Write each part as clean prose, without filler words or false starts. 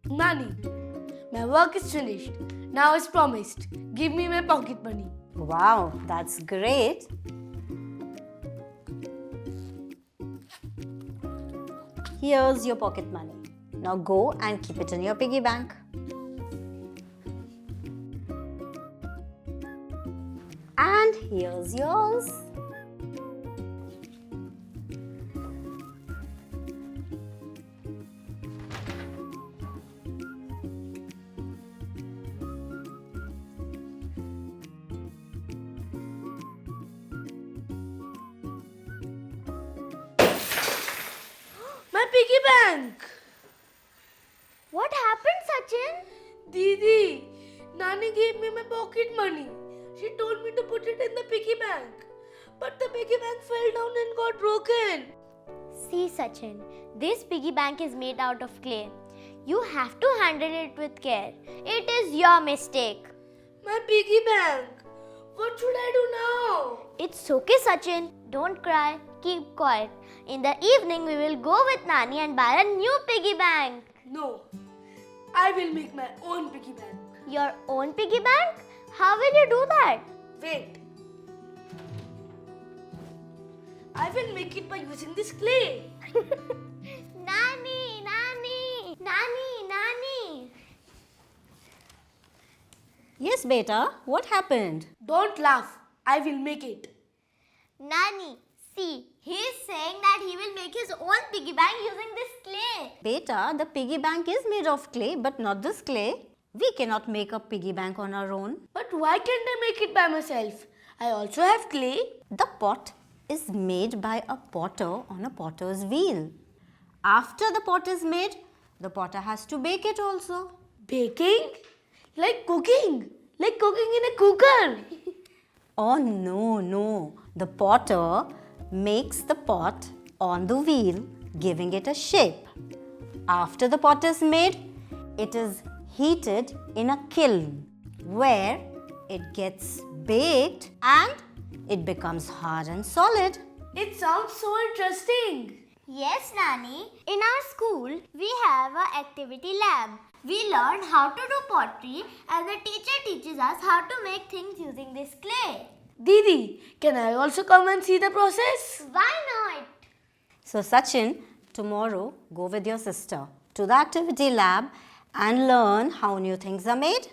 Nani, my work is finished. Now as promised, give me my pocket money. Wow, that's great. Here's your pocket money. Now go and keep it in your piggy bank. And here's yours. My piggy bank! What happened, Sachin? Didi, Nani gave me my pocket money. She told me to put it in the piggy bank. But the piggy bank fell down and got broken. See, Sachin, this piggy bank is made out of clay. You have to handle it with care. It is your mistake. My piggy bank. What should I do now? It's okay, Sachin. Don't cry. Keep quiet. In the evening, we will go with Nani and buy a new piggy bank. No, I will make my own piggy bank. Your own piggy bank? How will you do that? Wait. I will make it by using this clay. Nani, Nani, Nani, Nani. Yes, beta, what happened? Don't laugh. I will make it. Nani, see, he is saying that he will make his own piggy bank using this clay. Beta, the piggy bank is made of clay, but not this clay. We cannot make a piggy bank on our own. But why can't I make it by myself? I also have clay. The pot is made by a potter on a potter's wheel. After the pot is made, the potter has to bake it also. Baking? Like cooking? Like cooking in a cooker? Oh no. The potter makes the pot on the wheel, giving it a shape. After the pot is made, it is heated in a kiln where it gets baked and it becomes hard and solid. It sounds so interesting. Yes, Nani. In our school, we have an activity lab. We learn how to do pottery and the teacher teaches us how to make things using this clay. Didi, can I also come and see the process? Why not? So Sachin, tomorrow go with your sister to the activity lab and learn how new things are made.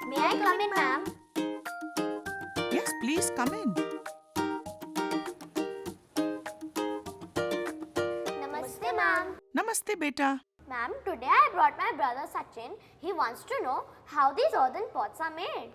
May I come in, ma'am? Yes, please come in. Namaste, ma'am. Namaste, beta. Ma'am, today I brought my brother Sachin. He wants to know how these earthen pots are made.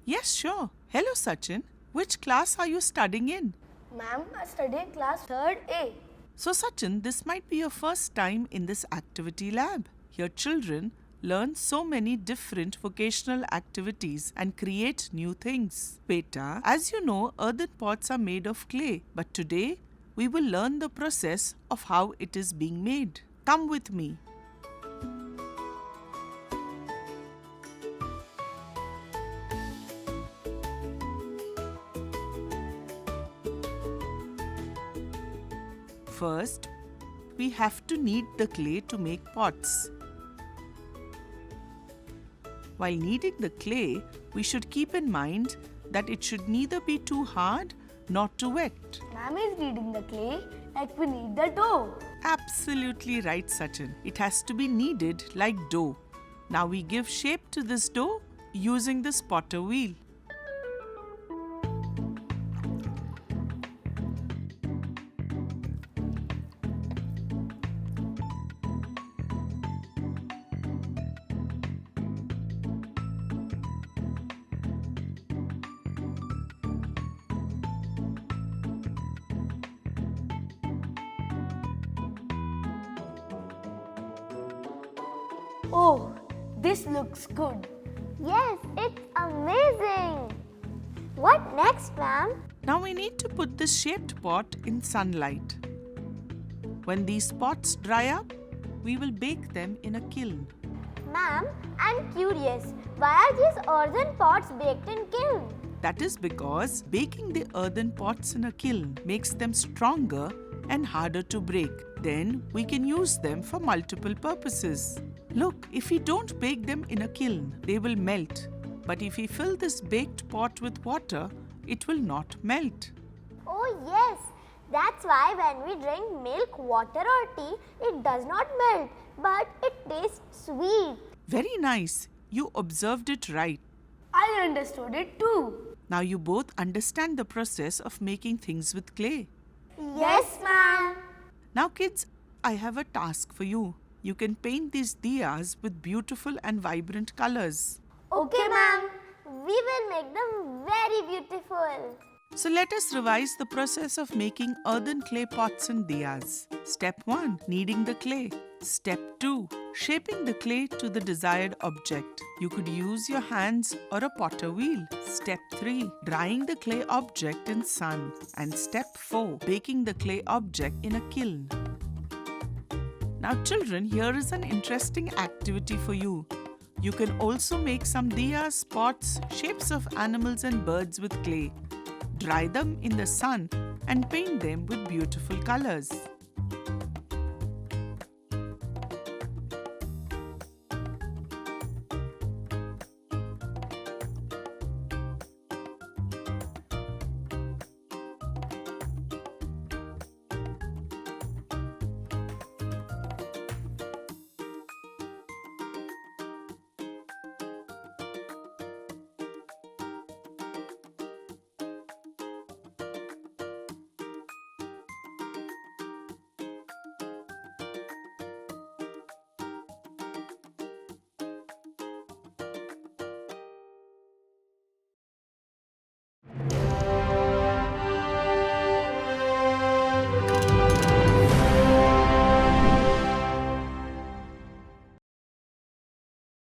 Yes, sure. Hello, Sachin. Which class are you studying in? Ma'am, I study in class 3rd A. So, Sachin, this might be your first time in this activity lab. Your children learn so many different vocational activities and create new things. Beta, as you know, earthen pots are made of clay, but today we will learn the process of how it is being made. Come with me. First, we have to knead the clay to make pots. While kneading the clay, we should keep in mind that it should neither be too hard nor too wet. Ma'am is kneading the clay like we knead the dough. Absolutely right, Sachin. It has to be kneaded like dough. Now we give shape to this dough using this potter wheel. Oh, this looks good. Yes, it's amazing. What next, ma'am? Now we need to put this shaped pot in sunlight. When these pots dry up, we will bake them in a kiln. Ma'am, I'm curious. Why are these earthen pots baked in kiln? That is because baking the earthen pots in a kiln makes them stronger and harder to break. Then we can use them for multiple purposes. Look, if we don't bake them in a kiln, they will melt. But if we fill this baked pot with water, it will not melt. Oh yes, that's why when we drink milk, water or tea, it does not melt, but it tastes sweet. Very nice. You observed it right. I understood it too. Now you both understand the process of making things with clay. Yes, ma'am. Now kids, I have a task for you. You can paint these diyas with beautiful and vibrant colors. Okay, ma'am. We will make them very beautiful. So let us revise the process of making earthen clay pots and diyas. Step 1. Kneading the clay. Step 2. Shaping the clay to the desired object. You could use your hands or a potter wheel. Step 3. Drying the clay object in sun. And step 4. Baking the clay object in a kiln. Now children, here is an interesting activity for you. You can also make some diyas, pots, shapes of animals and birds with clay. Dry them in the sun and paint them with beautiful colors.